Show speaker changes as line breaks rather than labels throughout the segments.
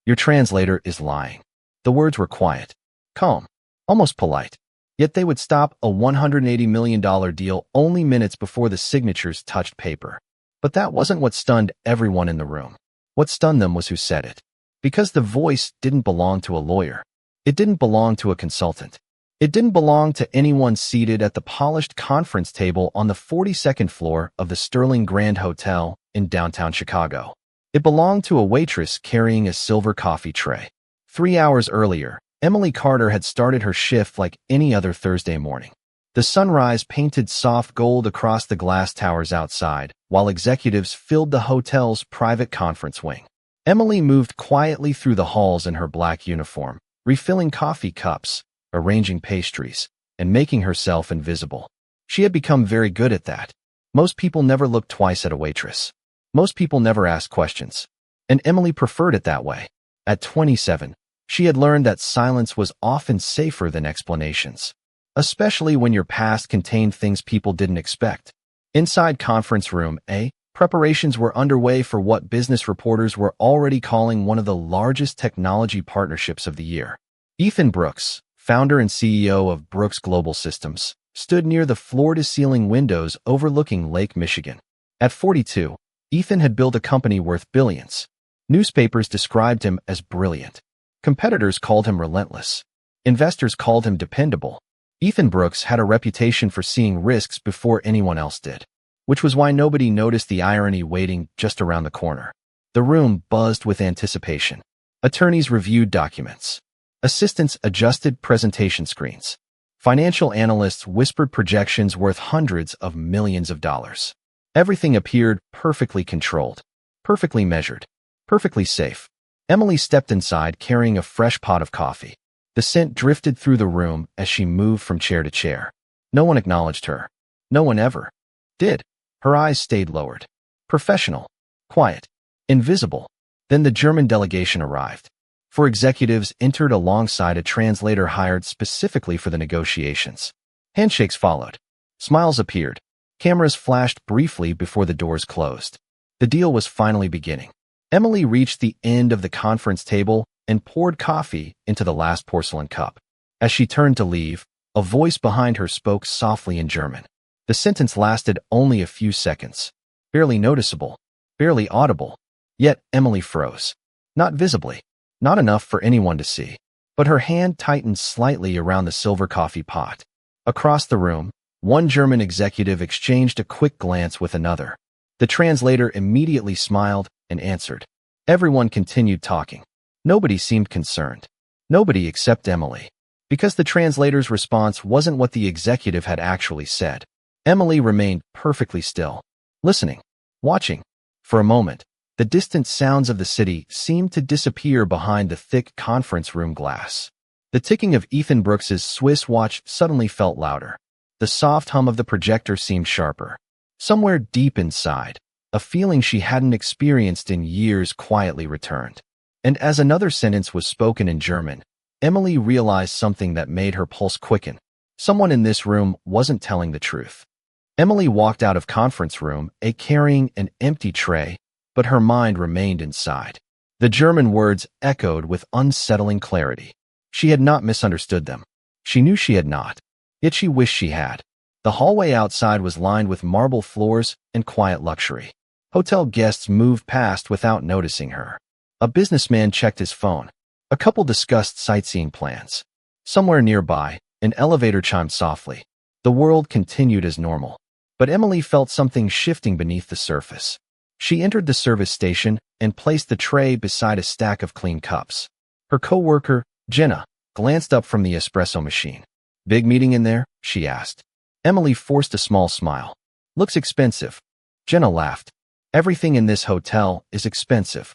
Your translator is lying. The words were quiet, calm, almost polite. Yet they would stop a $180 million deal only minutes before the signatures touched paper. But that wasn't what stunned everyone in the room. What stunned them was who said it. Because the voice didn't belong to a lawyer. It didn't belong to a consultant. It didn't belong to anyone seated at the polished conference table on the 42nd floor of the Sterling Grand Hotel in downtown Chicago. It belonged to a waitress carrying a silver coffee tray. 3 hours earlier, Emily Carter had started her shift like any other Thursday morning. The sunrise painted soft gold across the glass towers outside, while executives filled the hotel's private conference wing. Emily moved quietly through the halls in her black uniform, refilling coffee cups, arranging pastries, and making herself invisible. She had become very good at that. Most people never looked twice at a waitress. Most people never asked questions. And Emily preferred it that way. At 27, she had learned that silence was often safer than explanations, especially when your past contained things people didn't expect. Inside conference room A, preparations were underway for what business reporters were already calling one of the largest technology partnerships of the year. Ethan Brooks, founder and CEO of Brooks Global Systems, stood near the floor-to-ceiling windows overlooking Lake Michigan. At 42, Ethan had built a company worth billions. Newspapers described him as brilliant. Competitors called him relentless. Investors called him dependable. Ethan Brooks had a reputation for seeing risks before anyone else did, which was why nobody noticed the irony waiting just around the corner. The room buzzed with anticipation. Attorneys reviewed documents. Assistants adjusted presentation screens. Financial analysts whispered projections worth hundreds of millions of dollars. Everything appeared perfectly controlled, perfectly measured, perfectly safe. Emily stepped inside carrying a fresh pot of coffee. The scent drifted through the room as she moved from chair to chair. No one acknowledged her. No one ever did. Her eyes stayed lowered. Professional, quiet, invisible. Then the German delegation arrived. 4 executives entered alongside a translator hired specifically for the negotiations. Handshakes followed. Smiles appeared. Cameras flashed briefly before the doors closed. The deal was finally beginning. Emily reached the end of the conference table and poured coffee into the last porcelain cup. As she turned to leave, a voice behind her spoke softly in German. The sentence lasted only a few seconds. Barely noticeable, barely audible. Yet Emily froze. Not visibly. Not enough for anyone to see. But her hand tightened slightly around the silver coffee pot. Across the room, one German executive exchanged a quick glance with another. The translator immediately smiled and answered. Everyone continued talking. Nobody seemed concerned. Nobody except Emily. Because the translator's response wasn't what the executive had actually said. Emily remained perfectly still, listening, watching. For a moment, the distant sounds of the city seemed to disappear behind the thick conference room glass. The ticking of Ethan Brooks's Swiss watch suddenly felt louder. The soft hum of the projector seemed sharper. Somewhere deep inside, a feeling she hadn't experienced in years quietly returned. And as another sentence was spoken in German, Emily realized something that made her pulse quicken. Someone in this room wasn't telling the truth. Emily walked out of conference room, carrying an empty tray, but her mind remained inside. The German words echoed with unsettling clarity. She had not misunderstood them. She knew she had not. Yet she wished she had. The hallway outside was lined with marble floors and quiet luxury. Hotel guests moved past without noticing her. A businessman checked his phone. A couple discussed sightseeing plans. Somewhere nearby, an elevator chimed softly. The world continued as normal. But Emily felt something shifting beneath the surface. She entered the service station and placed the tray beside a stack of clean cups. Her coworker, Jenna, glanced up from the espresso machine. "Big meeting in there?" she asked. Emily forced a small smile. "Looks expensive." Jenna laughed. "Everything in this hotel is expensive."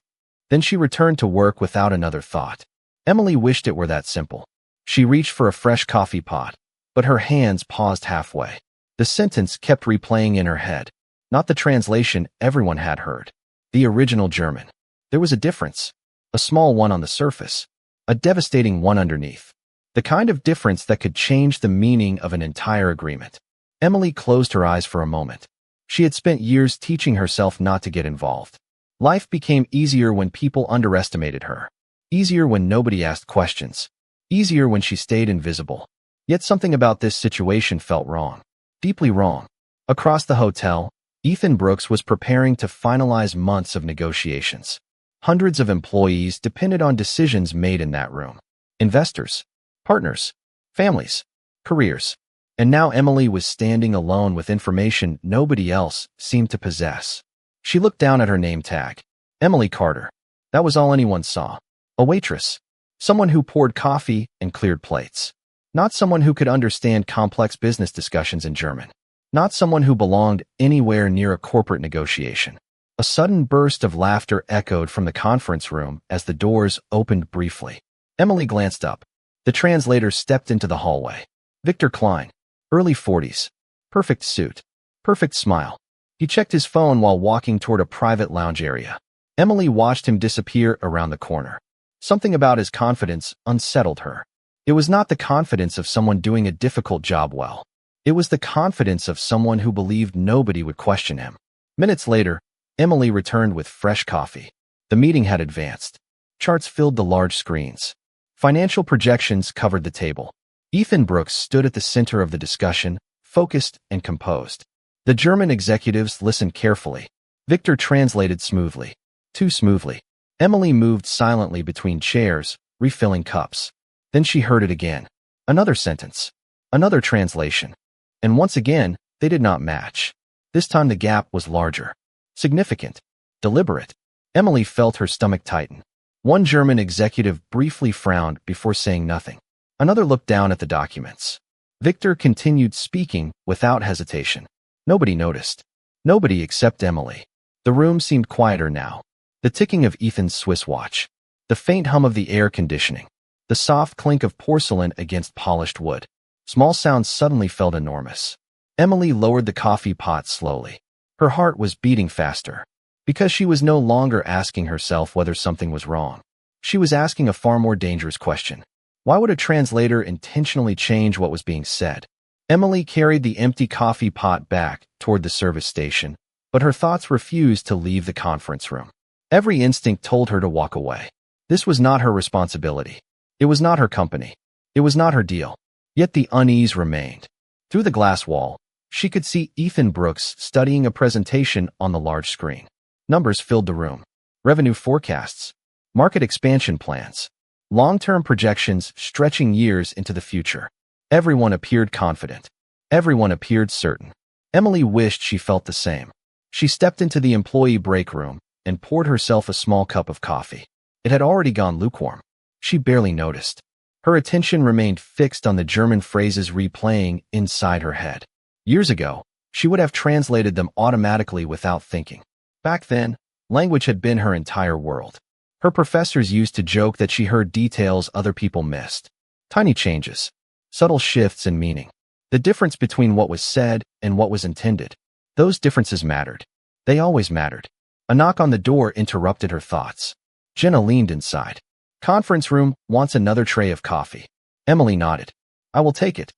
Then she returned to work without another thought. Emily wished it were that simple. She reached for a fresh coffee pot, but her hands paused halfway. The sentence kept replaying in her head. Not the translation everyone had heard. The original German. There was a difference. A small one on the surface. A devastating one underneath. The kind of difference that could change the meaning of an entire agreement. Emily closed her eyes for a moment. She had spent years teaching herself not to get involved. Life became easier when people underestimated her. Easier when nobody asked questions. Easier when she stayed invisible. Yet something about this situation felt wrong. Deeply wrong. Across the hotel, Ethan Brooks was preparing to finalize months of negotiations. Hundreds of employees depended on decisions made in that room. Investors, partners, families, careers. And now Emily was standing alone with information nobody else seemed to possess. She looked down at her name tag. Emily Carter. That was all anyone saw. A waitress. Someone who poured coffee and cleared plates. Not someone who could understand complex business discussions in German. Not someone who belonged anywhere near a corporate negotiation. A sudden burst of laughter echoed from the conference room as the doors opened briefly. Emily glanced up. The translator stepped into the hallway. Victor Klein, early 40s. Perfect suit. Perfect smile. He checked his phone while walking toward a private lounge area. Emily watched him disappear around the corner. Something about his confidence unsettled her. It was not the confidence of someone doing a difficult job well. It was the confidence of someone who believed nobody would question him. Minutes later, Emily returned with fresh coffee. The meeting had advanced. Charts filled the large screens. Financial projections covered the table. Ethan Brooks stood at the center of the discussion, focused and composed. The German executives listened carefully. Victor translated smoothly. Too smoothly. Emily moved silently between chairs, refilling cups. Then she heard it again. Another sentence. Another translation. And once again, they did not match. This time the gap was larger. Significant. Deliberate. Emily felt her stomach tighten. One German executive briefly frowned before saying nothing. Another looked down at the documents. Victor continued speaking without hesitation. Nobody noticed. Nobody except Emily. The room seemed quieter now. The ticking of Ethan's Swiss watch. The faint hum of the air conditioning. The soft clink of porcelain against polished wood. Small sounds suddenly felt enormous. Emily lowered the coffee pot slowly. Her heart was beating faster. Because she was no longer asking herself whether something was wrong. She was asking a far more dangerous question. Why would a translator intentionally change what was being said? Emily carried the empty coffee pot back toward the service station, but her thoughts refused to leave the conference room. Every instinct told her to walk away. This was not her responsibility. It was not her company. It was not her deal. Yet the unease remained. Through the glass wall, she could see Ethan Brooks studying a presentation on the large screen. Numbers filled the room. Revenue forecasts. Market expansion plans. Long-term projections stretching years into the future. Everyone appeared confident. Everyone appeared certain. Emily wished she felt the same. She stepped into the employee break room and poured herself a small cup of coffee. It had already gone lukewarm. She barely noticed. Her attention remained fixed on the German phrases replaying inside her head. Years ago, she would have translated them automatically without thinking. Back then, language had been her entire world. Her professors used to joke that she heard details other people missed. Tiny changes. Subtle shifts in meaning. The difference between what was said and what was intended. Those differences mattered. They always mattered. A knock on the door interrupted her thoughts. Jenna leaned inside. Conference room wants another tray of coffee. Emily nodded. I will take it.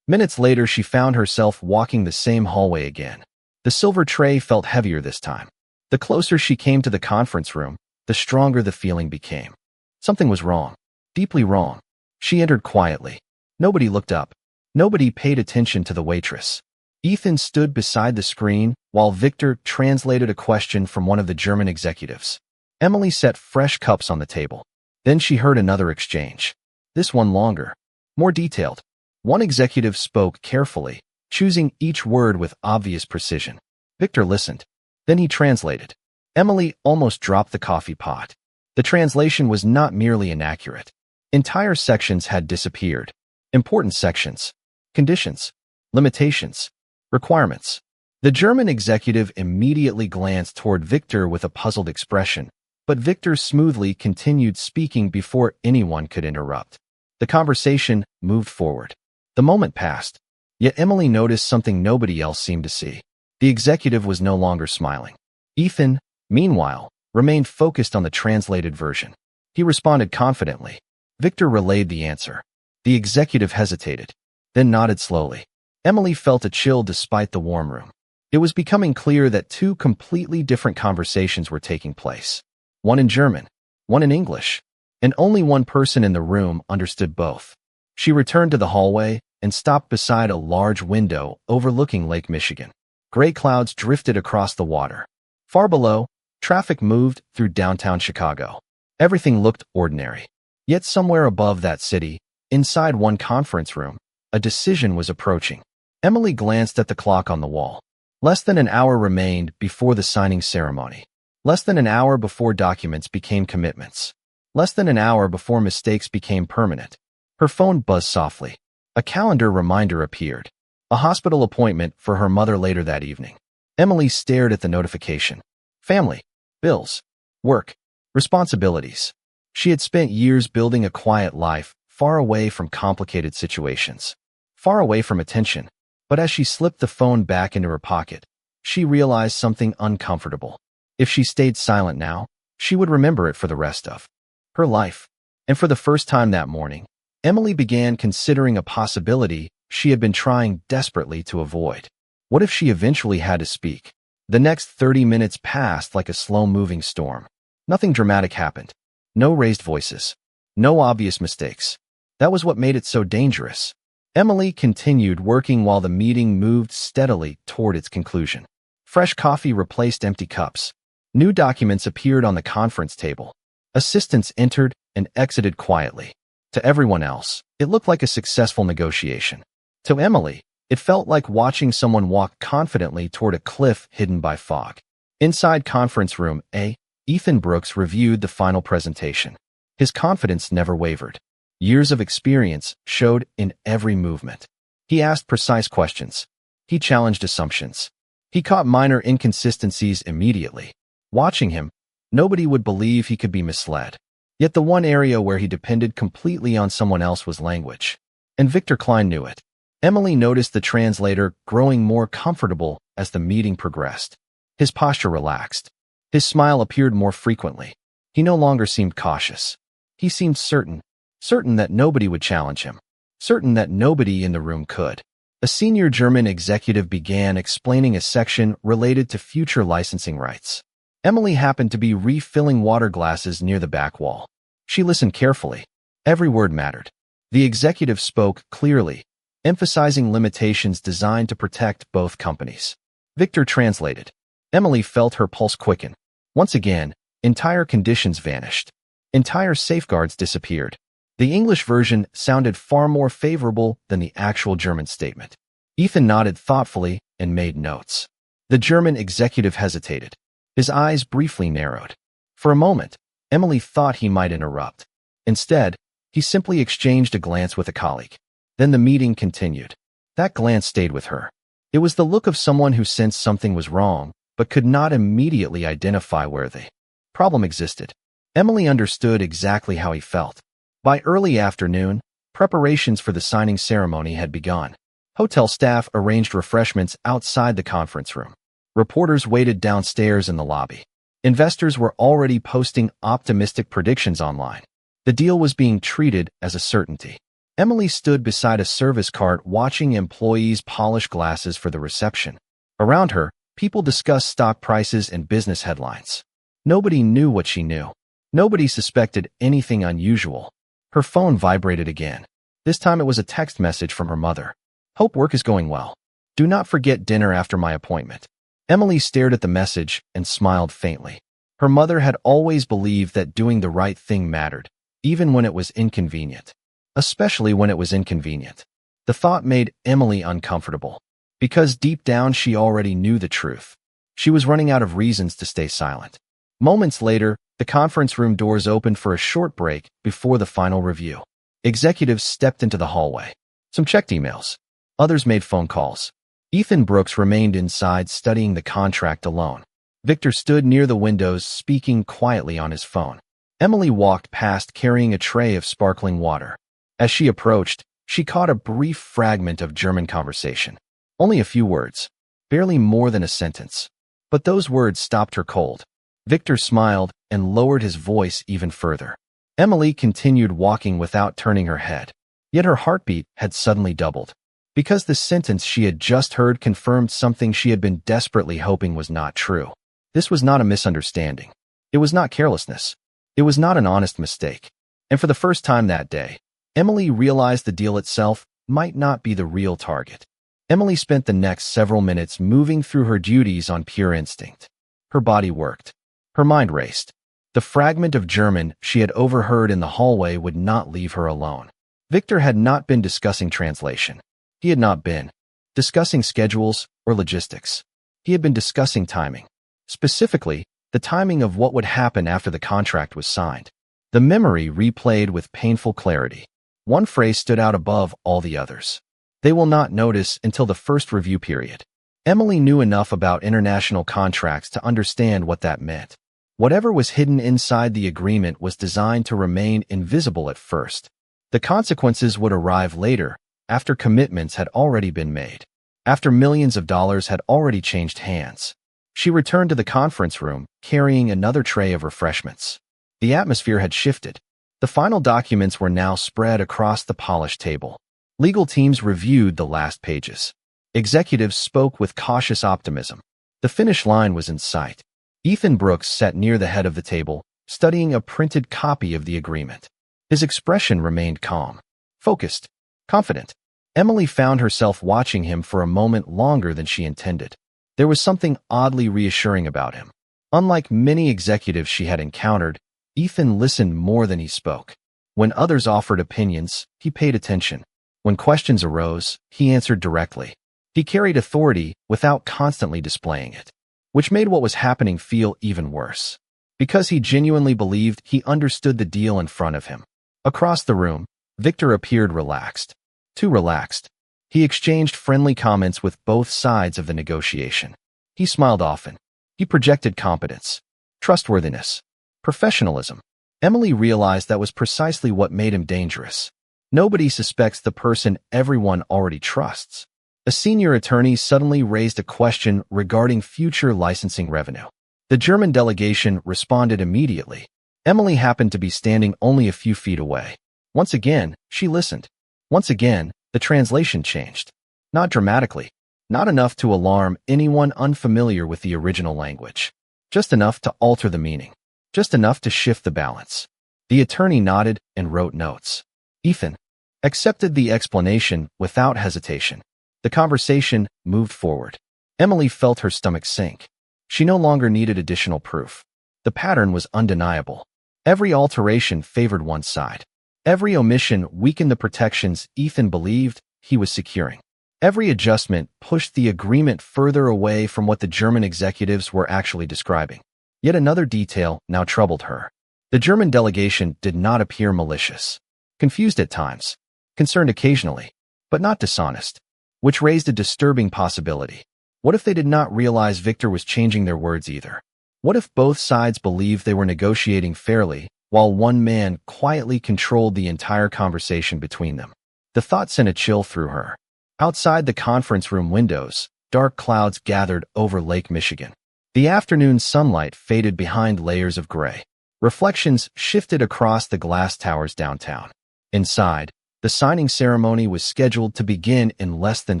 Minutes later, she found herself walking the same hallway again. The silver tray felt heavier this time. The closer she came to the conference room, the stronger the feeling became. Something was wrong. Deeply wrong. She entered quietly. Nobody looked up. Nobody paid attention to the waitress. Ethan stood beside the screen while Victor translated a question from one of the German executives. Emily set fresh cups on the table. Then she heard another exchange. This one longer. More detailed. One executive spoke carefully, choosing each word with obvious precision. Victor listened. Then he translated. Emily almost dropped the coffee pot. The translation was not merely inaccurate. Entire sections had disappeared. Important sections. Conditions. Limitations. Requirements. The German executive immediately glanced toward Victor with a puzzled expression, but Victor smoothly continued speaking before anyone could interrupt. The conversation moved forward. The moment passed, yet Emily noticed something nobody else seemed to see. The executive was no longer smiling. Ethan, meanwhile, remained focused on the translated version. He responded confidently. Victor relayed the answer. The executive hesitated, then nodded slowly. Emily felt a chill despite the warm room. It was becoming clear that two completely different conversations were taking place. One in German, one in English. and only one person in the room understood both. She returned to the hallway and stopped beside a large window overlooking Lake Michigan. Gray clouds drifted across the water. Far below, traffic moved through downtown Chicago. Everything looked ordinary. Yet somewhere above that city, inside one conference room, a decision was approaching. Emily glanced at the clock on the wall. Less than an hour remained before the signing ceremony. Less than an hour before documents became commitments. Less than an hour before mistakes became permanent. Her phone buzzed softly. A calendar reminder appeared. A hospital appointment for her mother later that evening. Emily stared at the notification. Family, bills, work, responsibilities. She had spent years building a quiet life, far away from complicated situations, far away from attention. But as she slipped the phone back into her pocket, she realized something uncomfortable. If she stayed silent now, she would remember it for the rest of her life. And for the first time that morning, Emily began considering a possibility she had been trying desperately to avoid. What if she eventually had to speak? The next 30 minutes passed like a slow-moving storm. Nothing dramatic happened. No raised voices. No obvious mistakes. That was what made it so dangerous. Emily continued working while the meeting moved steadily toward its conclusion. Fresh coffee replaced empty cups. New documents appeared on the conference table. Assistants entered and exited quietly. To everyone else, it looked like a successful negotiation. To Emily, it felt like watching someone walk confidently toward a cliff hidden by fog. Inside conference room A, Ethan Brooks reviewed the final presentation. His confidence never wavered. Years of experience showed in every movement. He asked precise questions. He challenged assumptions. He caught minor inconsistencies immediately. Watching him, nobody would believe he could be misled. Yet the one area where he depended completely on someone else was language. And Victor Klein knew it. Emily noticed the translator growing more comfortable as the meeting progressed. His posture relaxed. His smile appeared more frequently. He no longer seemed cautious. He seemed certain that nobody would challenge him, certain that nobody in the room could. A senior German executive began explaining a section related to future licensing rights. Emily happened to be refilling water glasses near the back wall. She listened carefully. Every word mattered. The executive spoke clearly, emphasizing limitations designed to protect both companies. Victor translated. Emily felt her pulse quicken. Once again, entire conditions vanished. Entire safeguards disappeared. The English version sounded far more favorable than the actual German statement. Ethan nodded thoughtfully and made notes. The German executive hesitated. His eyes briefly narrowed. For a moment, Emily thought he might interrupt. Instead, he simply exchanged a glance with a colleague. Then the meeting continued. That glance stayed with her. It was the look of someone who sensed something was wrong, but could not immediately identify where the problem existed. Emily understood exactly how he felt. By early afternoon, preparations for the signing ceremony had begun. Hotel staff arranged refreshments outside the conference room. Reporters waited downstairs in the lobby. Investors were already posting optimistic predictions online. The deal was being treated as a certainty. Emily stood beside a service cart watching employees polish glasses for the reception. Around her, people discussed stock prices and business headlines. Nobody knew what she knew. Nobody suspected anything unusual. Her phone vibrated again. This time it was a text message from her mother. Hope work is going well. Do not forget dinner after my appointment. Emily stared at the message and smiled faintly. Her mother had always believed that doing the right thing mattered, even when it was inconvenient. Especially when it was inconvenient. The thought made Emily uncomfortable, because deep down she already knew the truth. She was running out of reasons to stay silent. Moments later, the conference room doors opened for a short break before the final review. Executives stepped into the hallway. Some checked emails. Others made phone calls. Ethan Brooks remained inside studying the contract alone. Victor stood near the windows speaking quietly on his phone. Emily walked past carrying a tray of sparkling water. As she approached, she caught a brief fragment of German conversation. Only a few words, barely more than a sentence. But those words stopped her cold. Victor smiled and lowered his voice even further. Emily continued walking without turning her head. Yet her heartbeat had suddenly doubled. Because the sentence she had just heard confirmed something she had been desperately hoping was not true. This was not a misunderstanding. It was not carelessness. It was not an honest mistake. And for the first time that day, Emily realized the deal itself might not be the real target. Emily spent the next several minutes moving through her duties on pure instinct. Her body worked. Her mind raced. The fragment of German she had overheard in the hallway would not leave her alone. Victor had not been discussing translation. He had not been discussing schedules or logistics. He had been discussing timing. Specifically, the timing of what would happen after the contract was signed. The memory replayed with painful clarity. One phrase stood out above all the others. They will not notice until the first review period. Emily knew enough about international contracts to understand what that meant. Whatever was hidden inside the agreement was designed to remain invisible at first. The consequences would arrive later, after commitments had already been made, after millions of dollars had already changed hands. She returned to the conference room, carrying another tray of refreshments. The atmosphere had shifted. The final documents were now spread across the polished table. Legal teams reviewed the last pages. Executives spoke with cautious optimism. The finish line was in sight. Ethan Brooks sat near the head of the table, studying a printed copy of the agreement. His expression remained calm, focused, confident. Emily found herself watching him for a moment longer than she intended. There was something oddly reassuring about him. Unlike many executives she had encountered, Ethan listened more than he spoke. When others offered opinions, he paid attention. When questions arose, he answered directly. He carried authority without constantly displaying it, which made what was happening feel even worse. Because he genuinely believed he understood the deal in front of him. Across the room, Victor appeared relaxed. Too relaxed. He exchanged friendly comments with both sides of the negotiation. He smiled often. He projected competence, trustworthiness, professionalism. Emily realized that was precisely what made him dangerous. Nobody suspects the person everyone already trusts. A senior attorney suddenly raised a question regarding future licensing revenue. The German delegation responded immediately. Emily happened to be standing only a few feet away. Once again, she listened. Once again, the translation changed. Not dramatically. Not enough to alarm anyone unfamiliar with the original language. Just enough to alter the meaning. Just enough to shift the balance. The attorney nodded and wrote notes. Ethan accepted the explanation without hesitation. The conversation moved forward. Emily felt her stomach sink. She no longer needed additional proof. The pattern was undeniable. Every alteration favored one side. Every omission weakened the protections Ethan believed he was securing. Every adjustment pushed the agreement further away from what the German executives were actually describing. Yet another detail now troubled her. The German delegation did not appear malicious. Confused at times. Concerned occasionally. But not dishonest. Which raised a disturbing possibility. What if they did not realize Victor was changing their words either? What if both sides believed they were negotiating fairly, while one man quietly controlled the entire conversation between them? The thought sent a chill through her. Outside the conference room windows, dark clouds gathered over Lake Michigan. The afternoon sunlight faded behind layers of gray. Reflections shifted across the glass towers downtown. Inside, the signing ceremony was scheduled to begin in less than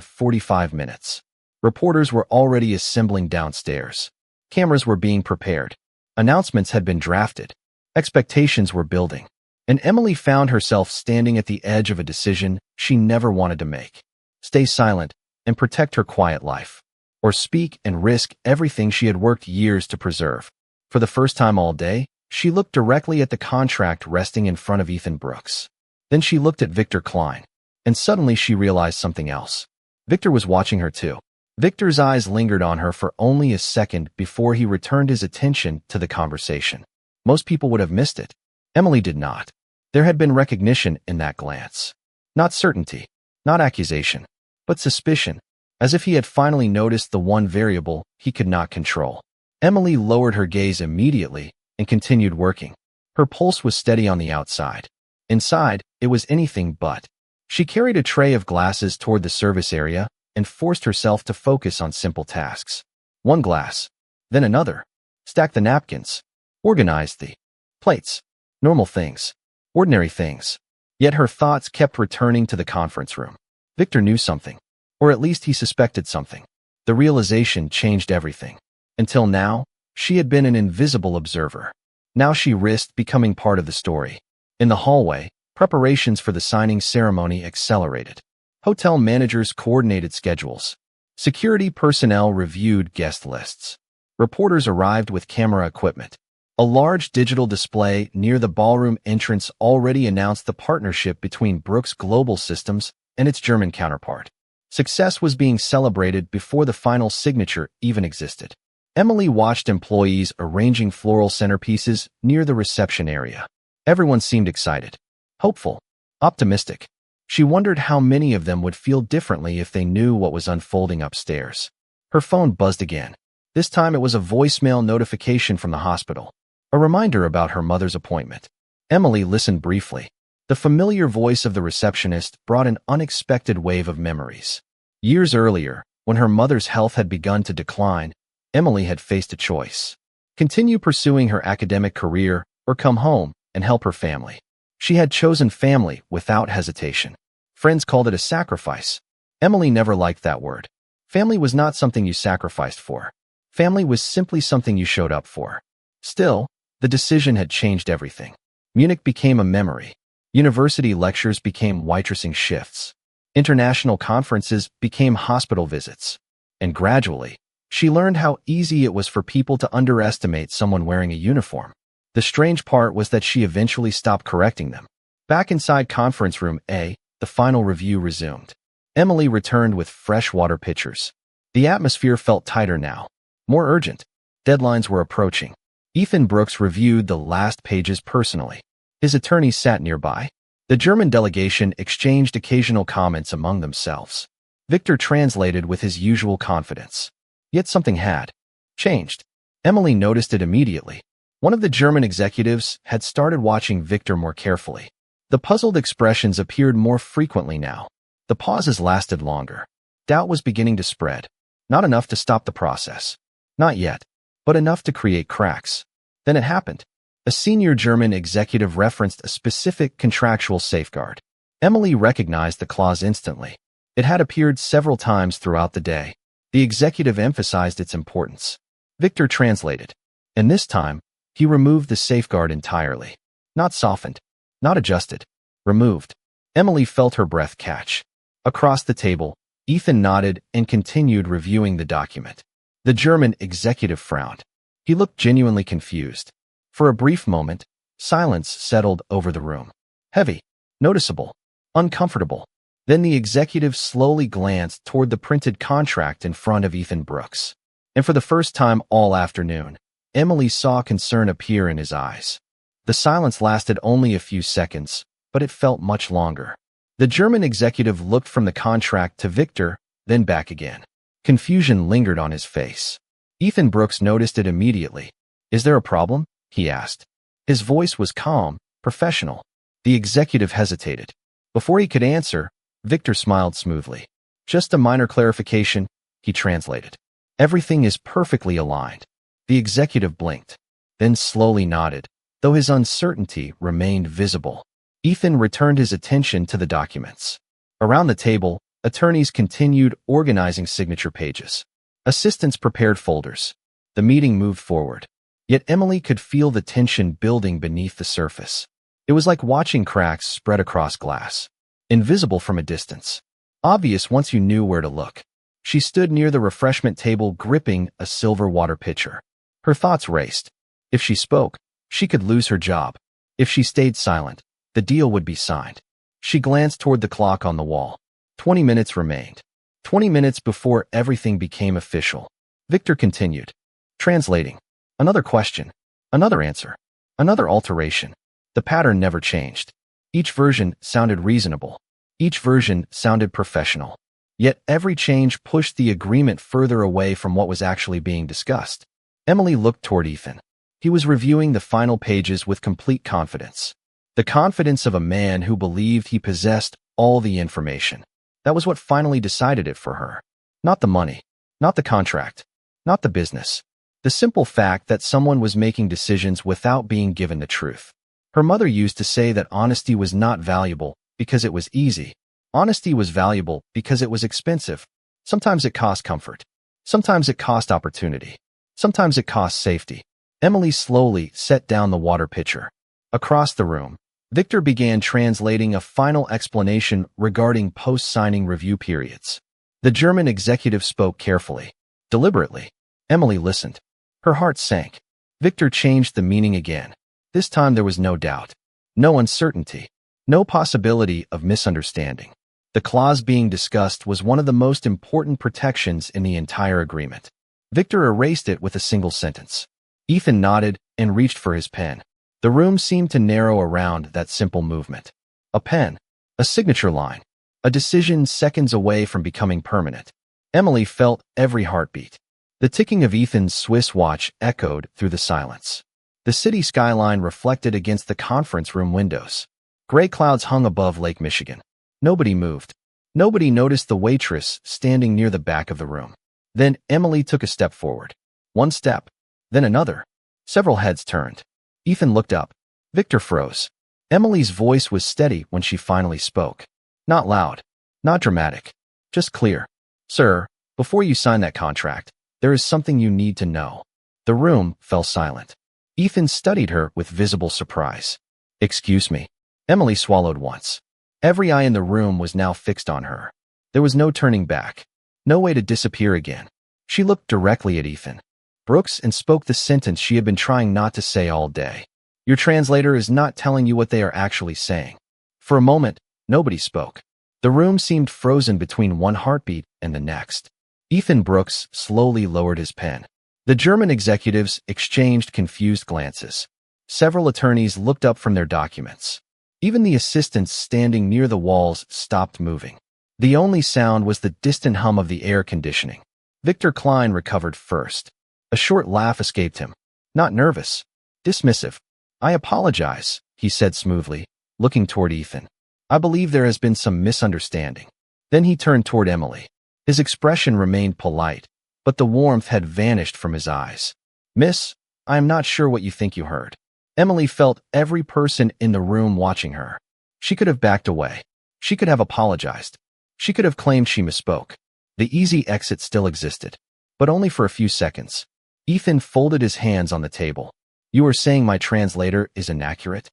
45 minutes. Reporters were already assembling downstairs. Cameras were being prepared. Announcements had been drafted. Expectations were building. And Emily found herself standing at the edge of a decision she never wanted to make. Stay silent and protect her quiet life. Or speak and risk everything she had worked years to preserve. For the first time all day, she looked directly at the contract resting in front of Ethan Brooks. Then she looked at Victor Klein. And suddenly she realized something else. Victor was watching her too. Victor's eyes lingered on her for only a second before he returned his attention to the conversation. Most people would have missed it. Emily did not. There had been recognition in that glance. Not certainty, not accusation, but suspicion, as if he had finally noticed the one variable he could not control. Emily lowered her gaze immediately and continued working. Her pulse was steady on the outside. Inside, it was anything but. She carried a tray of glasses toward the service area and forced herself to focus on simple tasks. One glass, then another. Stack the napkins. Organize the plates. Normal things. Ordinary things. Yet her thoughts kept returning to the conference room. Victor knew something. Or at least he suspected something. The realization changed everything. Until now, she had been an invisible observer. Now she risked becoming part of the story. In the hallway, preparations for the signing ceremony accelerated. Hotel managers coordinated schedules. Security personnel reviewed guest lists. Reporters arrived with camera equipment. A large digital display near the ballroom entrance already announced the partnership between Brooks Global Systems and its German counterpart. Success was being celebrated before the final signature even existed. Emily watched employees arranging floral centerpieces near the reception area. Everyone seemed excited, hopeful, optimistic. She wondered how many of them would feel differently if they knew what was unfolding upstairs. Her phone buzzed again. This time it was a voicemail notification from the hospital, a reminder about her mother's appointment. Emily listened briefly. The familiar voice of the receptionist brought an unexpected wave of memories. Years earlier, when her mother's health had begun to decline, Emily had faced a choice: continue pursuing her academic career or come home and help her family. She had chosen family without hesitation. Friends called it a sacrifice. Emily never liked that word. Family was not something you sacrificed for. Family was simply something you showed up for. Still, the decision had changed everything. Munich became a memory. University lectures became waitressing shifts. International conferences became hospital visits. And gradually, she learned how easy it was for people to underestimate someone wearing a uniform. The strange part was that she eventually stopped correcting them. Back inside conference room A, the final review resumed. Emily returned with fresh water pitchers. The atmosphere felt tighter now, more urgent. Deadlines were approaching. Ethan Brooks reviewed the last pages personally. His attorneys sat nearby. The German delegation exchanged occasional comments among themselves. Victor translated with his usual confidence. Yet something had changed. Emily noticed it immediately. One of the German executives had started watching Victor more carefully. The puzzled expressions appeared more frequently now. The pauses lasted longer. Doubt was beginning to spread. Not enough to stop the process. Not yet, but enough to create cracks. Then it happened. A senior German executive referenced a specific contractual safeguard. Emily recognized the clause instantly. It had appeared several times throughout the day. The executive emphasized its importance. Victor translated. And this time, he removed the safeguard entirely. Not softened. Not adjusted. Removed. Emily felt her breath catch. Across the table, Ethan nodded and continued reviewing the document. The German executive frowned. He looked genuinely confused. For a brief moment, silence settled over the room. Heavy, noticeable, uncomfortable. Then the executive slowly glanced toward the printed contract in front of Ethan Brooks. And for the first time all afternoon, Emily saw concern appear in his eyes. The silence lasted only a few seconds, but it felt much longer. The German executive looked from the contract to Victor, then back again. Confusion lingered on his face. Ethan Brooks noticed it immediately. "Is there a problem?" he asked. His voice was calm, professional. The executive hesitated. Before he could answer, Victor smiled smoothly. "Just a minor clarification," he translated. "Everything is perfectly aligned." The executive blinked, then slowly nodded, though his uncertainty remained visible. Ethan returned his attention to the documents. Around the table, attorneys continued organizing signature pages. Assistants prepared folders. The meeting moved forward. Yet Emily could feel the tension building beneath the surface. It was like watching cracks spread across glass. Invisible from a distance. Obvious once you knew where to look. She stood near the refreshment table gripping a silver water pitcher. Her thoughts raced. If she spoke, she could lose her job. If she stayed silent, the deal would be signed. She glanced toward the clock on the wall. 20 minutes remained. 20 minutes before everything became official. Victor continued. Translating. Another question. Another answer. Another alteration. The pattern never changed. Each version sounded reasonable. Each version sounded professional. Yet every change pushed the agreement further away from what was actually being discussed. Emily looked toward Ethan. He was reviewing the final pages with complete confidence. The confidence of a man who believed he possessed all the information. That was what finally decided it for her. Not the money. Not the contract. Not the business. The simple fact that someone was making decisions without being given the truth. Her mother used to say that honesty was not valuable because it was easy. Honesty was valuable because it was expensive. Sometimes it cost comfort. Sometimes it cost opportunity. Sometimes it cost safety. Emily slowly set down the water pitcher. Across the room, Victor began translating a final explanation regarding post-signing review periods. The German executive spoke carefully, deliberately. Emily listened. Her heart sank. Victor changed the meaning again. This time there was no doubt, no uncertainty, no possibility of misunderstanding. The clause being discussed was one of the most important protections in the entire agreement. Victor erased it with a single sentence. Ethan nodded and reached for his pen. The room seemed to narrow around that simple movement. A pen, a signature line, a decision seconds away from becoming permanent. Emily felt every heartbeat. The ticking of Ethan's Swiss watch echoed through the silence. The city skyline reflected against the conference room windows. Gray clouds hung above Lake Michigan. Nobody moved. Nobody noticed the waitress standing near the back of the room. Then Emily took a step forward. One step, then another. Several heads turned. Ethan looked up. Victor froze. Emily's voice was steady when she finally spoke. Not loud, not dramatic, just clear. Sir, before you sign that contract, there is something you need to know. The room fell silent. Ethan studied her with visible surprise. Excuse me. Emily swallowed once. Every eye in the room was now fixed on her. There was no turning back. No way to disappear again. She looked directly at Ethan Brooks and spoke the sentence she had been trying not to say all day. Your translator is not telling you what they are actually saying. For a moment, nobody spoke. The room seemed frozen between one heartbeat and the next. Ethan Brooks slowly lowered his pen. The German executives exchanged confused glances. Several attorneys looked up from their documents. Even the assistants standing near the walls stopped moving. The only sound was the distant hum of the air conditioning. Victor Klein recovered first. A short laugh escaped him. Not nervous. Dismissive. I apologize, he said smoothly, looking toward Ethan. I believe there has been some misunderstanding. Then he turned toward Emily. His expression remained polite, but the warmth had vanished from his eyes. Miss, I am not sure what you think you heard. Emily felt every person in the room watching her. She could have backed away. She could have apologized. She could have claimed she misspoke. The easy exit still existed, but only for a few seconds. Ethan folded his hands on the table. You are saying my translator is inaccurate?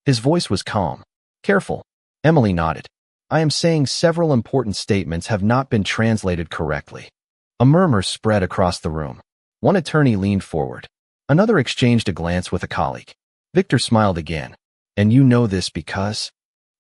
His voice was calm, careful. Emily nodded. I am saying several important statements have not been translated correctly. A murmur spread across the room. One attorney leaned forward. Another exchanged a glance with a colleague. Victor smiled again. And you know this because?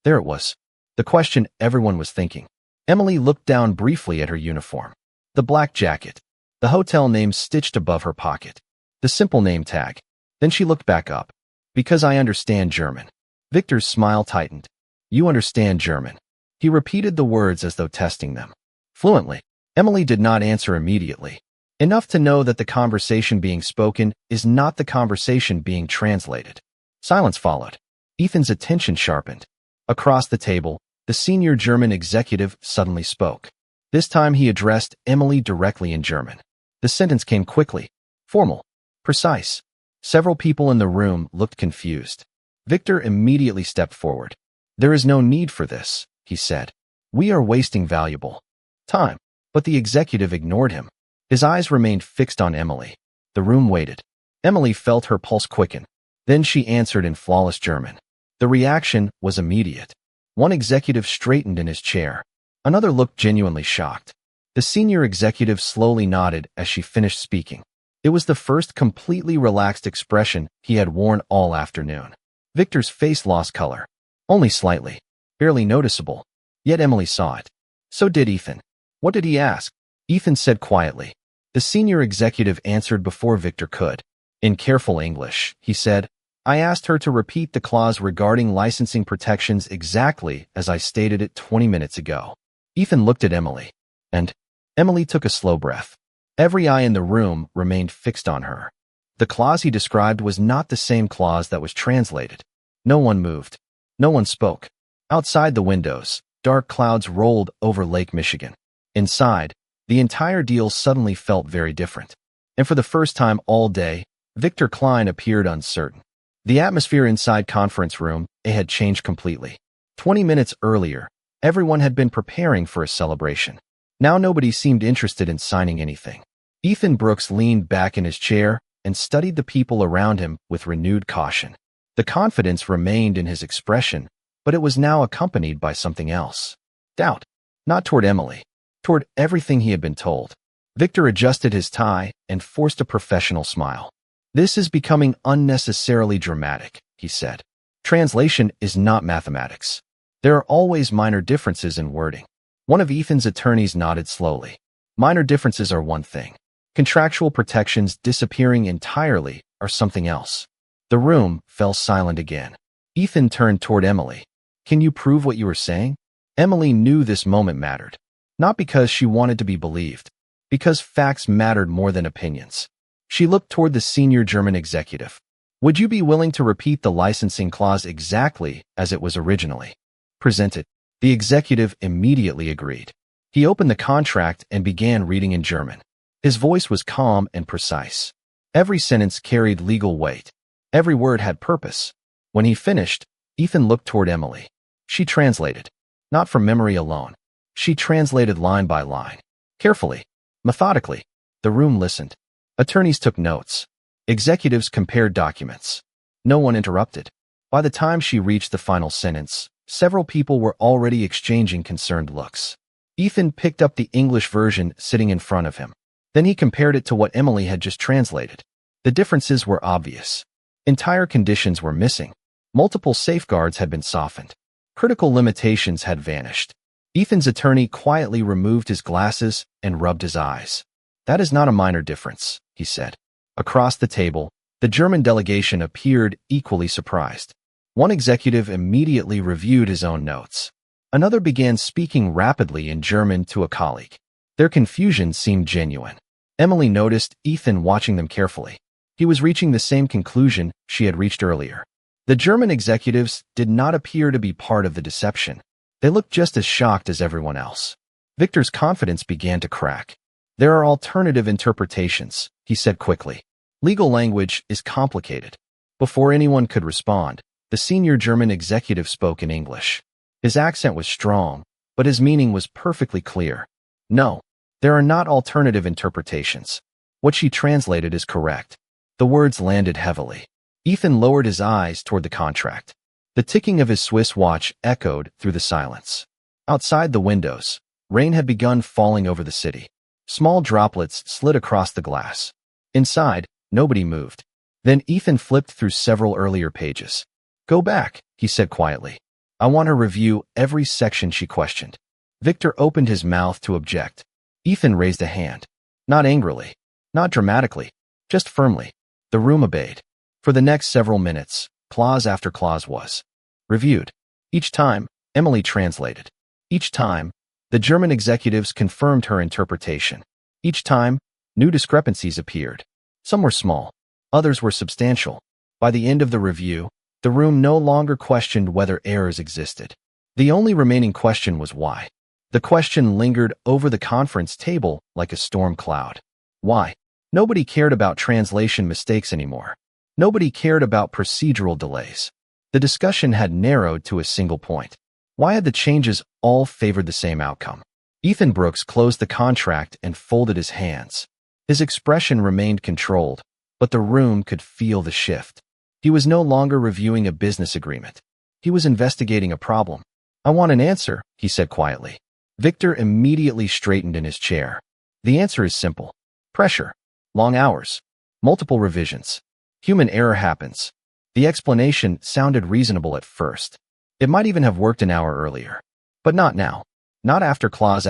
There it was. The question everyone was thinking. Emily looked down briefly at her uniform. The black jacket. The hotel name stitched above her pocket. The simple name tag. Then she looked back up. Because I understand German. Victor's smile tightened. You understand German. He repeated the words as though testing them. Fluently. Emily did not answer immediately. Enough to know that the conversation being spoken is not the conversation being translated. Silence followed. Ethan's attention sharpened. Across the table, the senior German executive suddenly spoke. This time he addressed Emily directly in German. The sentence came quickly, formal, precise. Several people in the room looked confused. Victor immediately stepped forward. There is no need for this, he said. We are wasting valuable time. But the executive ignored him. His eyes remained fixed on Emily. The room waited. Emily felt her pulse quicken. Then she answered in flawless German. The reaction was immediate. One executive straightened in his chair. Another looked genuinely shocked. The senior executive slowly nodded as she finished speaking. It was the first completely relaxed expression he had worn all afternoon. Victor's face lost color. Only slightly. Barely noticeable. Yet Emily saw it. So did Ethan. What did he ask? Ethan said quietly. The senior executive answered before Victor could. In careful English, he said, I asked her to repeat the clause regarding licensing protections exactly as I stated it 20 minutes ago. Ethan looked at Emily. And Emily took a slow breath. Every eye in the room remained fixed on her. The clause he described was not the same clause that was translated. No one moved. No one spoke. Outside the windows, dark clouds rolled over Lake Michigan. Inside, the entire deal suddenly felt very different. And for the first time all day, Victor Klein appeared uncertain. The atmosphere inside conference room had changed completely. 20 minutes earlier, everyone had been preparing for a celebration. Now nobody seemed interested in signing anything. Ethan Brooks leaned back in his chair and studied the people around him with renewed caution. The confidence remained in his expression, but it was now accompanied by something else. Doubt. Not toward Emily. Toward everything he had been told. Victor adjusted his tie and forced a professional smile. "This is becoming unnecessarily dramatic," he said. "Translation is not mathematics. There are always minor differences in wording." One of Ethan's attorneys nodded slowly. "Minor differences are one thing. Contractual protections disappearing entirely are something else." The room fell silent again. Ethan turned toward Emily. "Can you prove what you were saying?" Emily knew this moment mattered. Not because she wanted to be believed, because facts mattered more than opinions. She looked toward the senior German executive. "Would you be willing to repeat the licensing clause exactly as it was originally presented?" The executive immediately agreed. He opened the contract and began reading in German. His voice was calm and precise. Every sentence carried legal weight. Every word had purpose. When he finished, Ethan looked toward Emily. She translated. Not from memory alone. She translated line by line. Carefully. Methodically. The room listened. Attorneys took notes. Executives compared documents. No one interrupted. By the time she reached the final sentence, several people were already exchanging concerned looks. Ethan picked up the English version sitting in front of him. Then he compared it to what Emily had just translated. The differences were obvious. Entire conditions were missing. Multiple safeguards had been softened. Critical limitations had vanished. Ethan's attorney quietly removed his glasses and rubbed his eyes. "That is not a minor difference," he said. Across the table, the German delegation appeared equally surprised. One executive immediately reviewed his own notes. Another began speaking rapidly in German to a colleague. Their confusion seemed genuine. Emily noticed Ethan watching them carefully. He was reaching the same conclusion she had reached earlier. The German executives did not appear to be part of the deception. They looked just as shocked as everyone else. Victor's confidence began to crack. "There are alternative interpretations," he said quickly. "Legal language is complicated." Before anyone could respond, the senior German executive spoke in English. His accent was strong, but his meaning was perfectly clear. "No, there are not alternative interpretations. What she translated is correct." The words landed heavily. Ethan lowered his eyes toward the contract. The ticking of his Swiss watch echoed through the silence. Outside the windows, rain had begun falling over the city. Small droplets slid across the glass. Inside, nobody moved. Then Ethan flipped through several earlier pages. "Go back," he said quietly. "I want to review every section she questioned." Victor opened his mouth to object. Ethan raised a hand. Not angrily, not dramatically, just firmly. The room obeyed. For the next several minutes, clause after clause was reviewed. Each time, Emily translated. Each time, the German executives confirmed her interpretation. Each time, new discrepancies appeared. Some were small, others were substantial. By the end of the review, the room no longer questioned whether errors existed. The only remaining question was why. The question lingered over the conference table like a storm cloud. Why? Nobody cared about translation mistakes anymore. Nobody cared about procedural delays. The discussion had narrowed to a single point. Why had the changes all favored the same outcome? Ethan Brooks closed the contract and folded his hands. His expression remained controlled, but the room could feel the shift. He was no longer reviewing a business agreement. He was investigating a problem. "I want an answer," he said quietly. Victor immediately straightened in his chair. "The answer is simple. Pressure. Long hours. Multiple revisions. Human error happens." The explanation sounded reasonable at first. It might even have worked an hour earlier. But not now. Not after clause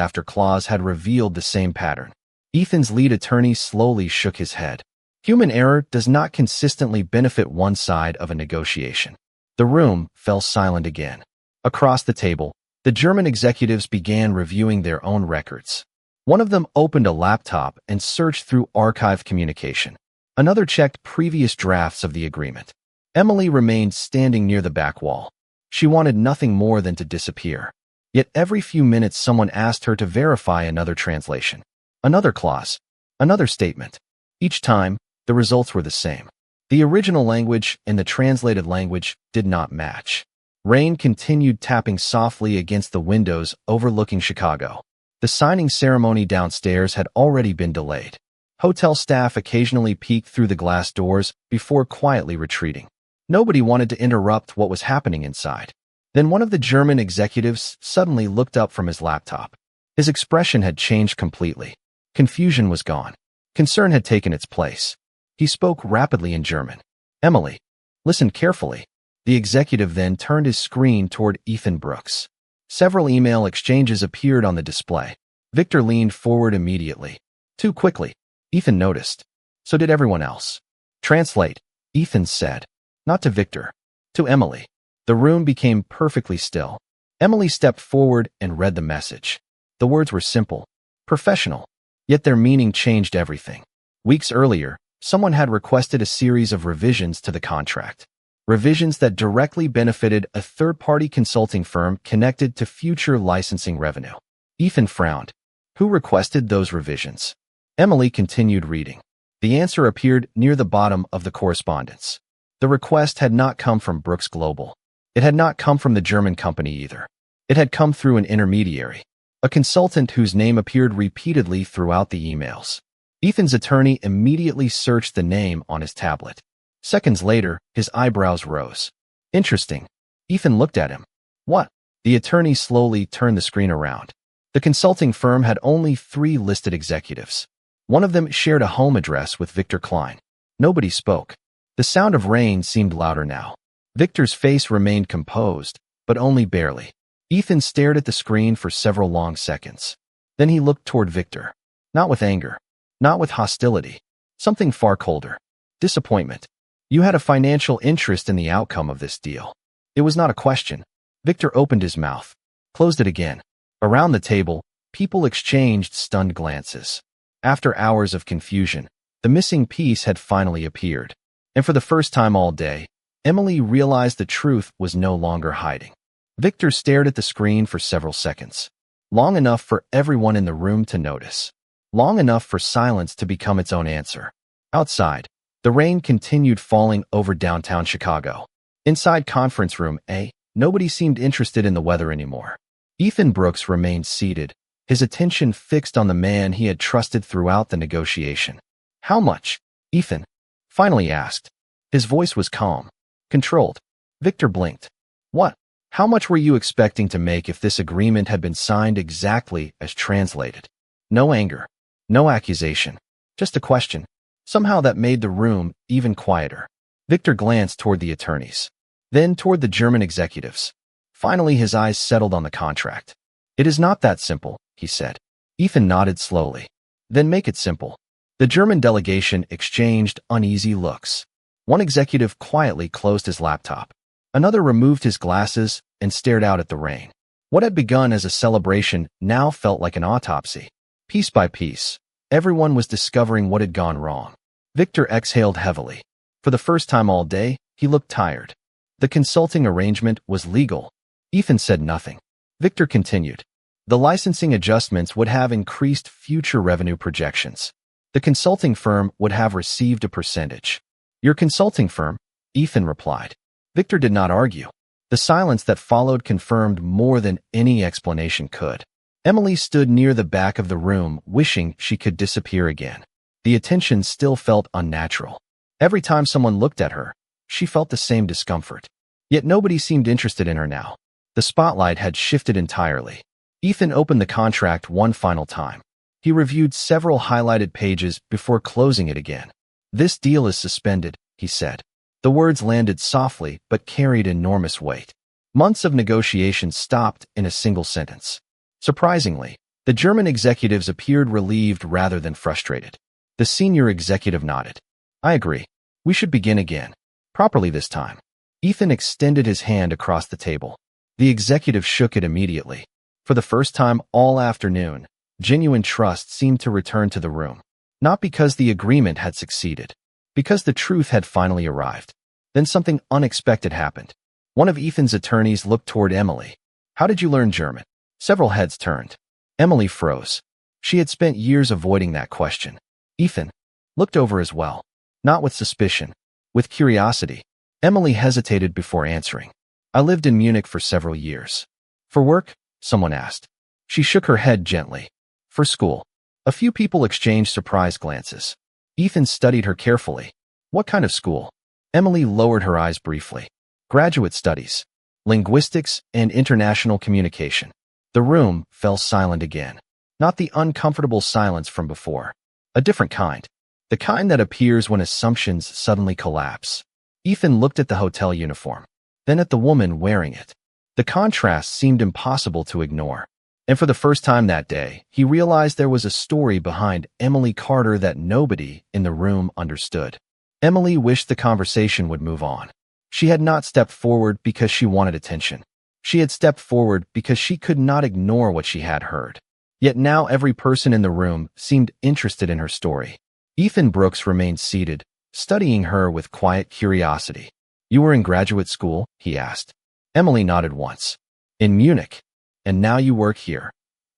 had revealed the same pattern. Ethan's lead attorney slowly shook his head. Human error does not consistently benefit one side of a negotiation. The room fell silent again. Across the table, the German executives began reviewing their own records. One of them opened a laptop and searched through archived communication. Another checked previous drafts of the agreement. Emily remained standing near the back wall. She wanted nothing more than to disappear. Yet every few minutes someone asked her to verify another translation, another clause, another statement. Each time, the results were the same. The original language and the translated language did not match. Rain continued tapping softly against the windows overlooking Chicago. The signing ceremony downstairs had already been delayed. Hotel staff occasionally peeked through the glass doors before quietly retreating. Nobody wanted to interrupt what was happening inside. Then one of the German executives suddenly looked up from his laptop. His expression had changed completely. Confusion was gone. Concern had taken its place. He spoke rapidly in German. Emily, listen carefully. The executive then turned his screen toward Ethan Brooks. Several email exchanges appeared on the display. Victor leaned forward immediately. Too quickly, Ethan noticed. So did everyone else. Translate, Ethan said. Not to Victor. To Emily. The room became perfectly still. Emily stepped forward and read the message. The words were simple, professional, yet their meaning changed everything. Weeks earlier, someone had requested a series of revisions to the contract. Revisions that directly benefited a third-party consulting firm connected to future licensing revenue. Ethan frowned. Who requested those revisions? Emily continued reading. The answer appeared near the bottom of the correspondence. The request had not come from Brooks Global. It had not come from the German company either. It had come through an intermediary, a consultant whose name appeared repeatedly throughout the emails. Ethan's attorney immediately searched the name on his tablet. Seconds later, his eyebrows rose. Interesting. Ethan looked at him. What? The attorney slowly turned the screen around. The consulting firm had only 3 listed executives. One of them shared a home address with Victor Klein. Nobody spoke. The sound of rain seemed louder now. Victor's face remained composed, but only barely. Ethan stared at the screen for several long seconds. Then he looked toward Victor. Not with anger. Not with hostility. Something far colder. Disappointment. You had a financial interest in the outcome of this deal. It was not a question. Victor opened his mouth, closed it again. Around the table, people exchanged stunned glances. After hours of confusion, the missing piece had finally appeared. And for the first time all day, Emily realized the truth was no longer hiding. Victor stared at the screen for several seconds. Long enough for everyone in the room to notice. Long enough for silence to become its own answer. Outside, the rain continued falling over downtown Chicago. Inside conference room A, nobody seemed interested in the weather anymore. Ethan Brooks remained seated, his attention fixed on the man he had trusted throughout the negotiation. How much? Ethan finally asked. His voice was calm, controlled. Victor blinked. What? How much were you expecting to make if this agreement had been signed exactly as translated? No anger, no accusation, just a question. Somehow that made the room even quieter. Victor glanced toward the attorneys, then toward the German executives. Finally, his eyes settled on the contract. It is not that simple, he said. Ethan nodded slowly. Then make it simple. The German delegation exchanged uneasy looks. One executive quietly closed his laptop. Another removed his glasses and stared out at the rain. What had begun as a celebration now felt like an autopsy. Piece by piece, everyone was discovering what had gone wrong. Victor exhaled heavily. For the first time all day, he looked tired. The consulting arrangement was legal. Ethan said nothing. Victor continued. The licensing adjustments would have increased future revenue projections. The consulting firm would have received a percentage. Your consulting firm? Ethan replied. Victor did not argue. The silence that followed confirmed more than any explanation could. Emily stood near the back of the room, wishing she could disappear again. The attention still felt unnatural. Every time someone looked at her, she felt the same discomfort. Yet nobody seemed interested in her now. The spotlight had shifted entirely. Ethan opened the contract one final time. He reviewed several highlighted pages before closing it again. This deal is suspended, he said. The words landed softly but carried enormous weight. Months of negotiations stopped in a single sentence. Surprisingly, the German executives appeared relieved rather than frustrated. The senior executive nodded. I agree. We should begin again. Properly this time. Ethan extended his hand across the table. The executive shook it immediately. For the first time all afternoon, genuine trust seemed to return to the room. Not because the agreement had succeeded, because the truth had finally arrived. Then something unexpected happened. One of Ethan's attorneys looked toward Emily. How did you learn German? Several heads turned. Emily froze. She had spent years avoiding that question. Ethan looked over as well. Not with suspicion, with curiosity. Emily hesitated before answering. I lived in Munich for several years. For work? Someone asked. She shook her head gently. For school. A few people exchanged surprised glances. Ethan studied her carefully. What kind of school? Emily lowered her eyes briefly. Graduate studies, linguistics, and international communication. The room fell silent again. Not the uncomfortable silence from before. A different kind. The kind that appears when assumptions suddenly collapse. Ethan looked at the hotel uniform, then at the woman wearing it. The contrast seemed impossible to ignore. And for the first time that day, he realized there was a story behind Emily Carter that nobody in the room understood. Emily wished the conversation would move on. She had not stepped forward because she wanted attention. She had stepped forward because she could not ignore what she had heard. Yet now every person in the room seemed interested in her story. Ethan Brooks remained seated, studying her with quiet curiosity. "You were in graduate school?" he asked. Emily nodded once. "In Munich. And now you work here,"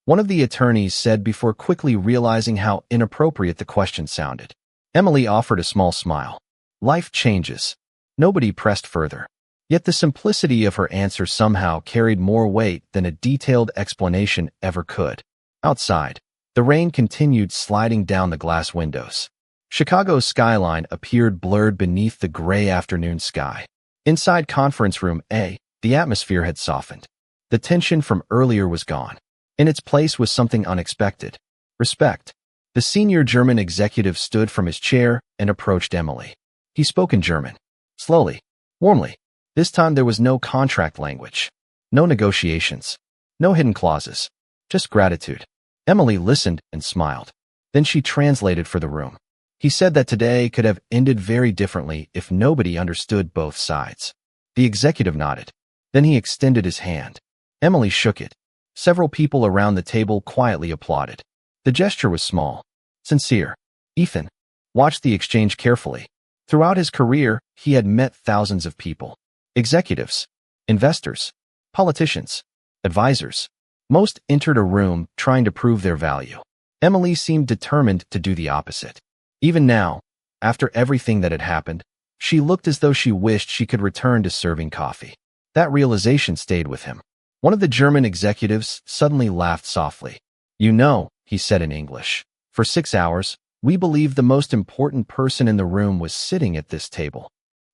one of the attorneys said before quickly realizing how inappropriate the question sounded. Emily offered a small smile. Life changes. Nobody pressed further. Yet the simplicity of her answer somehow carried more weight than a detailed explanation ever could. Outside, the rain continued sliding down the glass windows. Chicago's skyline appeared blurred beneath the gray afternoon sky. Inside Conference Room A, the atmosphere had softened. The tension from earlier was gone. In its place was something unexpected. Respect. The senior German executive stood from his chair and approached Emily. He spoke in German. Slowly, warmly. This time there was no contract language. No negotiations. No hidden clauses. Just gratitude. Emily listened and smiled. Then she translated for the room. He said that today could have ended very differently if nobody understood both sides. The executive nodded. Then he extended his hand. Emily shook it. Several people around the table quietly applauded. The gesture was small, sincere. Ethan watched the exchange carefully. Throughout his career, he had met thousands of people. Executives, investors, politicians, advisors. Most entered a room trying to prove their value. Emily seemed determined to do the opposite. Even now, after everything that had happened, she looked as though she wished she could return to serving coffee. That realization stayed with him. One of the German executives suddenly laughed softly. "You know," he said in English, "for 6 hours, we believed the most important person in the room was sitting at this table."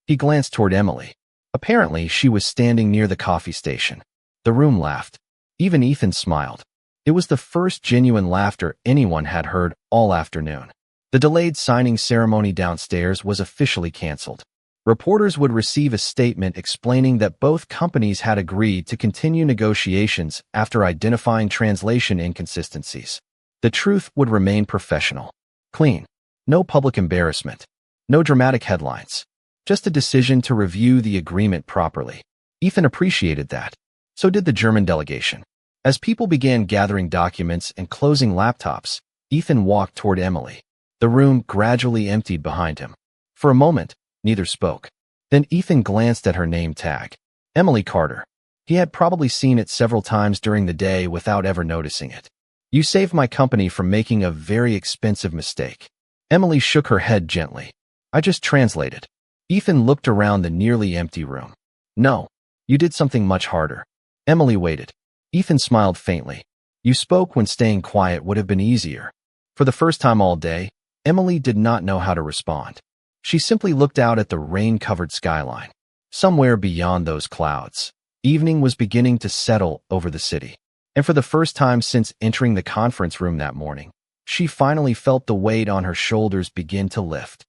He glanced toward Emily. Apparently, she was standing near the coffee station. The room laughed. Even Ethan smiled. It was the first genuine laughter anyone had heard all afternoon. The delayed signing ceremony downstairs was officially canceled. Reporters would receive a statement explaining that both companies had agreed to continue negotiations after identifying translation inconsistencies. The truth would remain professional. Clean. No public embarrassment. No dramatic headlines. Just a decision to review the agreement properly. Ethan appreciated that. So did the German delegation. As people began gathering documents and closing laptops, Ethan walked toward Emily. The room gradually emptied behind him. For a moment, neither spoke. Then Ethan glanced at her name tag. Emily Carter. He had probably seen it several times during the day without ever noticing it. "You saved my company from making a very expensive mistake." Emily shook her head gently. "I just translated." Ethan looked around the nearly empty room. "No, you did something much harder." Emily waited. Ethan smiled faintly. "You spoke when staying quiet would have been easier." For the first time all day, Emily did not know how to respond. She simply looked out at the rain-covered skyline. Somewhere beyond those clouds, evening was beginning to settle over the city. And for the first time since entering the conference room that morning, she finally felt the weight on her shoulders begin to lift.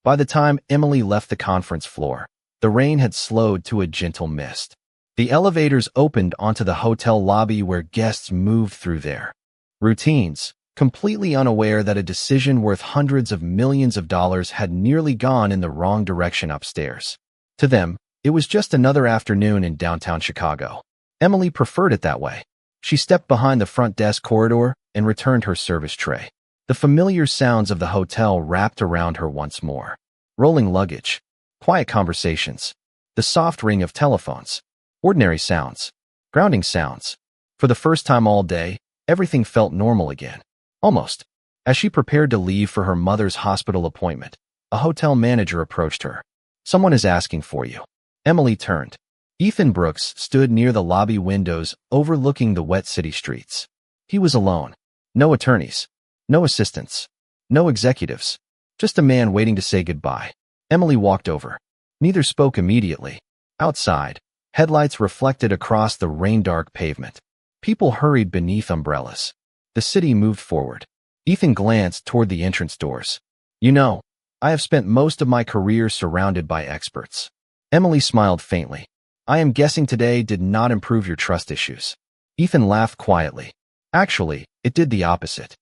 By the time Emily left the conference floor, the rain had slowed to a gentle mist. The elevators opened onto the hotel lobby where guests moved through their routines, completely unaware that a decision worth hundreds of millions of dollars had nearly gone in the wrong direction upstairs. To them, it was just another afternoon in downtown Chicago. Emily preferred it that way. She stepped behind the front desk corridor and returned her service tray. The familiar sounds of the hotel wrapped around her once more. Rolling luggage, quiet conversations, the soft ring of telephones, ordinary sounds, grounding sounds. For the first time all day, everything felt normal again. Almost. As she prepared to leave for her mother's hospital appointment, a hotel manager approached her. "Someone is asking for you." Emily turned. Ethan Brooks stood near the lobby windows overlooking the wet city streets. He was alone. No attorneys. No assistants. No executives. Just a man waiting to say goodbye. Emily walked over. Neither spoke immediately. Outside, headlights reflected across the rain-dark pavement. People hurried beneath umbrellas. The city moved forward. Ethan glanced toward the entrance doors. You know, I have spent most of my career surrounded by experts. Emily smiled faintly. I am guessing today did not improve your trust issues. Ethan laughed quietly. Actually, it did the opposite.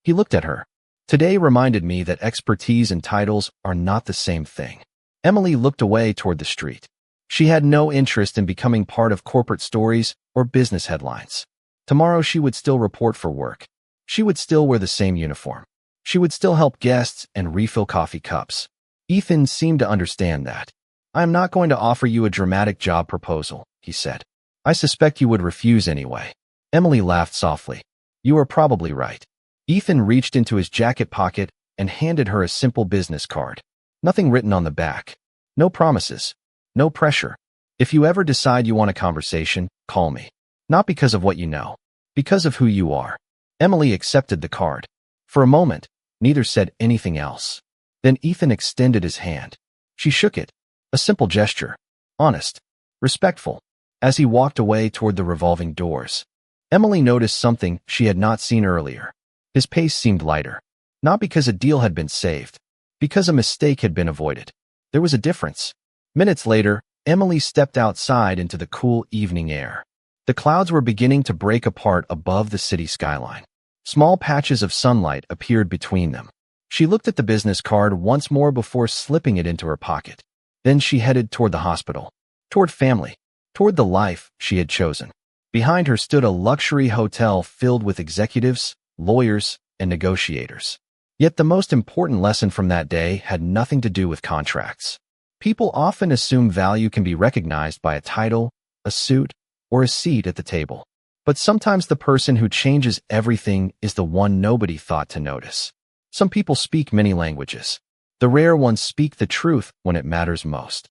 He looked at her. Today reminded me that expertise and titles are not the same thing. Emily looked away toward the street. She had no interest in becoming part of corporate stories or business headlines. Tomorrow she would still report for work. She would still wear the same uniform. She would still help guests and refill coffee cups. Ethan seemed to understand that. I am not going to offer you a dramatic job proposal, he said. I suspect you would refuse anyway. Emily laughed softly. You are probably right. Ethan reached into his jacket pocket and handed her a simple business card. Nothing written on the back. No promises. No pressure. If you ever decide you want a conversation, call me. Not because of what you know. Because of who you are. Emily accepted the card. For a moment, neither said anything else. Then Ethan extended his hand. She shook it. A simple gesture. Honest. Respectful. As he walked away toward the revolving doors, Emily noticed something she had not seen earlier. His pace seemed lighter. Not because a deal had been saved. Because a mistake had been avoided. There was a difference. Minutes later, Emily stepped outside into the cool evening air. The clouds were beginning to break apart above the city skyline. Small patches of sunlight appeared between them. She looked at the business card once more before slipping it into her pocket. Then she headed toward the hospital, toward family, toward the life she had chosen. Behind her stood a luxury hotel filled with executives, lawyers, and negotiators. Yet the most important lesson from that day had nothing to do with contracts. People often assume value can be recognized by a title, a suit, or a seat at the table. But sometimes the person who changes everything is the one nobody thought to notice. Some people speak many languages. The rare ones speak the truth when it matters most.